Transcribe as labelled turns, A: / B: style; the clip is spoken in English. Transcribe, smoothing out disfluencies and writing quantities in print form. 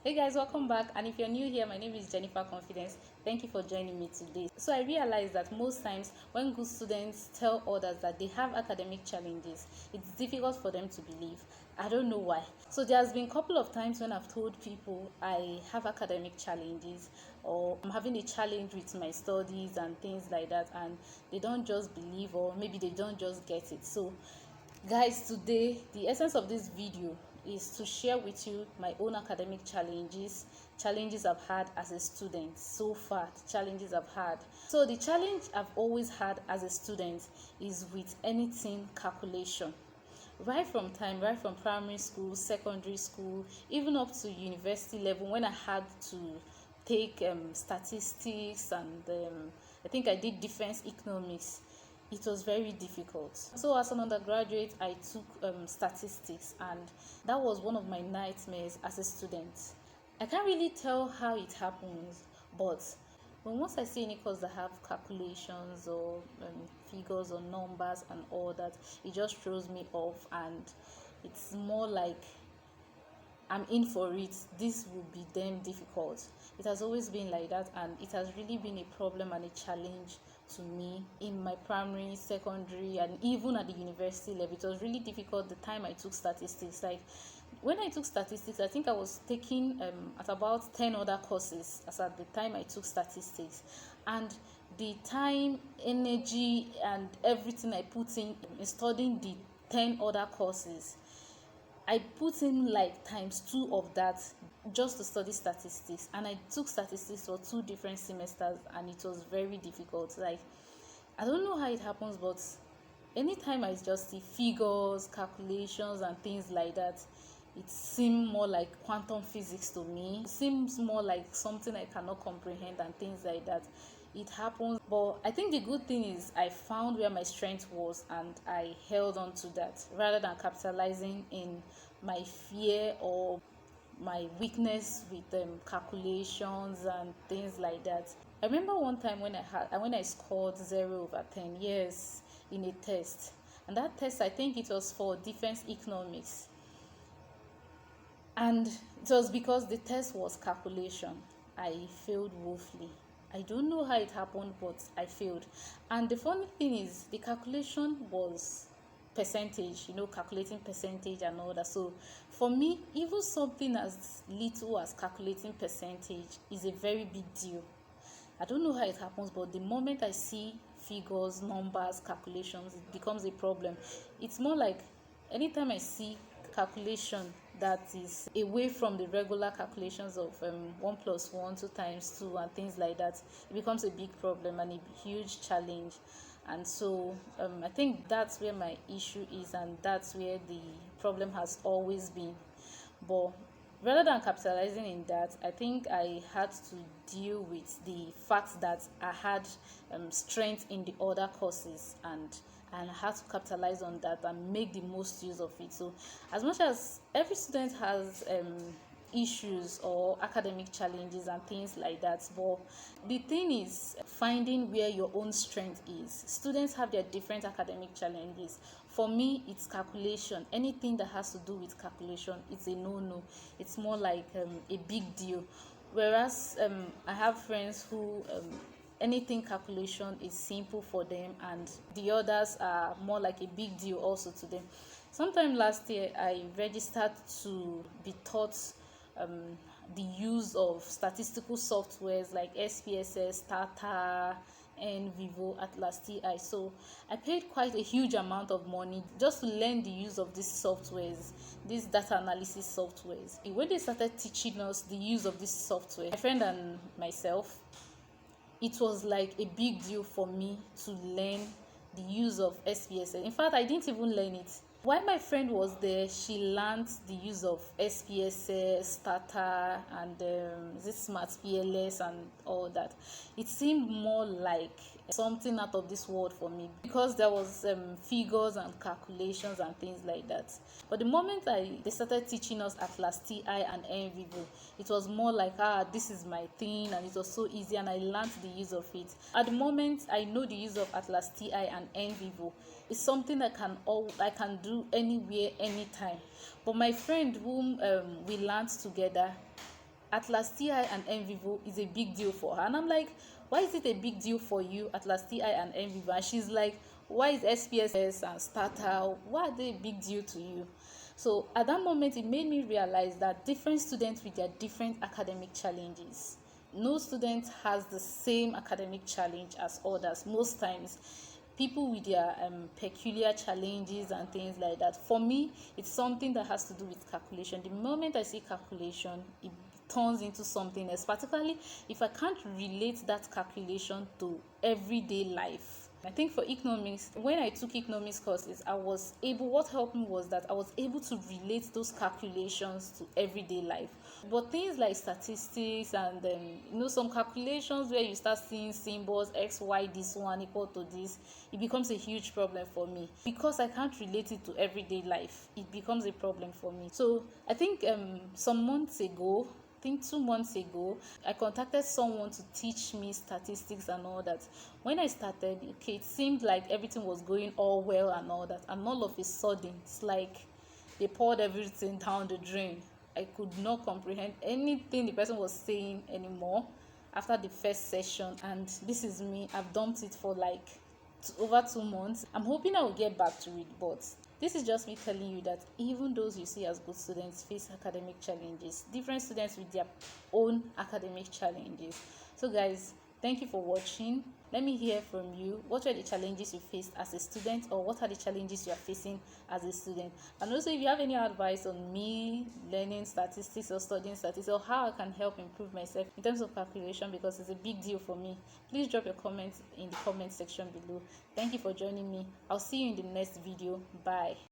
A: Hey guys, welcome back. And if you're new here, my name is Jennifer Confidence. Thank you for joining me today. So I realized that most times when good students tell others that they have academic challenges, it's difficult for them to believe. I don't know why. So there's been a couple of times when I've told people I have academic challenges or I'm having a challenge with my studies and things like that, and they don't just believe, or maybe they don't just get it. So guys, today the essence of this video is to share with you my own academic challenges I've had as a student so far. The challenges I've had. So the challenge I've always had as a student is with anything calculation. Right from primary school, secondary school, even up to university level, when I had to take statistics and I think I did defense economics, it was very difficult. So as an undergraduate, I took statistics, and that was one of my nightmares as a student. I can't really tell how it happens, but once I see any course that have calculations or figures or numbers and all that, it just throws me off, and it's more like I'm in for it. This will be damn difficult. It has always been like that, and it has really been a problem and a challenge to me in my primary, secondary, and even at the university level. It was really difficult the time I took statistics. Like when I took statistics, I think I was taking at about 10 other courses as at the time I took statistics, and the time, energy, and everything I put in studying the 10 other courses, I put in like times 2 of that just to study statistics, and I took statistics for 2 different semesters, and it was very difficult. Like I don't know how it happens, but anytime I just see figures, calculations, and things like that, it seems more like quantum physics to me. It seems more like something I cannot comprehend and things like that. It happens, but I think the good thing is I found where my strength was, and I held on to that rather than capitalizing in my fear or my weakness with calculations and things like that. I remember one time when I scored 0/10, yes, in a test, and that test, I think it was for defense economics, and it was because the test was calculation. I failed woefully. I don't know how it happened, but I failed. And the funny thing is, the calculation was percentage, calculating percentage and all that. So for me, even something as little as calculating percentage is a very big deal. I don't know how it happens, but the moment I see figures, numbers, calculations, it becomes a problem. It's more like anytime I see calculation that is away from the regular calculations of 1 plus 1, 2 times 2, and things like that, it becomes a big problem and a huge challenge. And so I think that's where my issue is, and that's where the problem has always been. But rather than capitalizing in that, I think I had to deal with the fact that I had strength in the other courses, and I had to capitalize on that and make the most use of it. So as much as every student has issues or academic challenges and things like that, but the thing is finding where your own strength is. Students have their different academic challenges. For me, it's calculation. Anything that has to do with calculation, it's a no. It's more like a big deal. Whereas I have friends who anything calculation is simple for them, and the others are more like a big deal also to them. Sometime last year, I registered to be taught the use of statistical softwares like SPSS, Tata, and Vivo, Atlas TI. So I paid quite a huge amount of money just to learn the use of these softwares, these data analysis softwares. When they started teaching us the use of this software, my friend and myself, it was like a big deal for me to learn the use of SPSS. In fact, I didn't even learn it. While my friend was there, she learned the use of SPSS, Tata, and this Smart PLS and all that. It seemed more like something out of this world for me, because there was figures and calculations and things like that. But the moment they started teaching us Atlas TI and NVivo, it was more like, this is my thing, and it was so easy, and I learned the use of it. At the moment, I know the use of Atlas TI and NVivo. It's something I can do anywhere, anytime. But my friend whom we learned together, Atlas TI and NVivo is a big deal for her. And I'm like, why is it a big deal for you, Atlas TI and NVivo? And she's like, why is SPSS and Starter, why are they a big deal to you? So at that moment, it made me realize that different students with their different academic challenges. No student has the same academic challenge as others. Most times, people with their peculiar challenges and things like that. For me, it's something that has to do with calculation. The moment I see calculation, it turns into something else, particularly if I can't relate that calculation to everyday life. I think for economics, when I took economics courses, what helped me was that I was able to relate those calculations to everyday life. But things like statistics and some calculations where you start seeing symbols, x, y, this one equal to this, it becomes a huge problem for me. Because I can't relate it to everyday life, it becomes a problem for me. So I think some months ago, I think 2 months ago, I contacted someone to teach me statistics and all that. When I started, okay, it seemed like everything was going all well and all that, and all of a sudden, it's like they poured everything down the drain. I could not comprehend anything the person was saying anymore after the first session, and this is me. I've dumped it for like over 2 months. I'm hoping I will get back to it, but this is just me telling you that even those you see as good students face academic challenges. Different students with their own academic challenges. So guys, thank you for watching. Let me hear from you. What are the challenges you faced as a student, or what are the challenges you are facing as a student? And also, if you have any advice on me learning statistics or studying statistics, or how I can help improve myself in terms of calculation, because it's a big deal for me, please drop your comments in the comment section below. Thank you for joining me. I'll see you in the next video. Bye.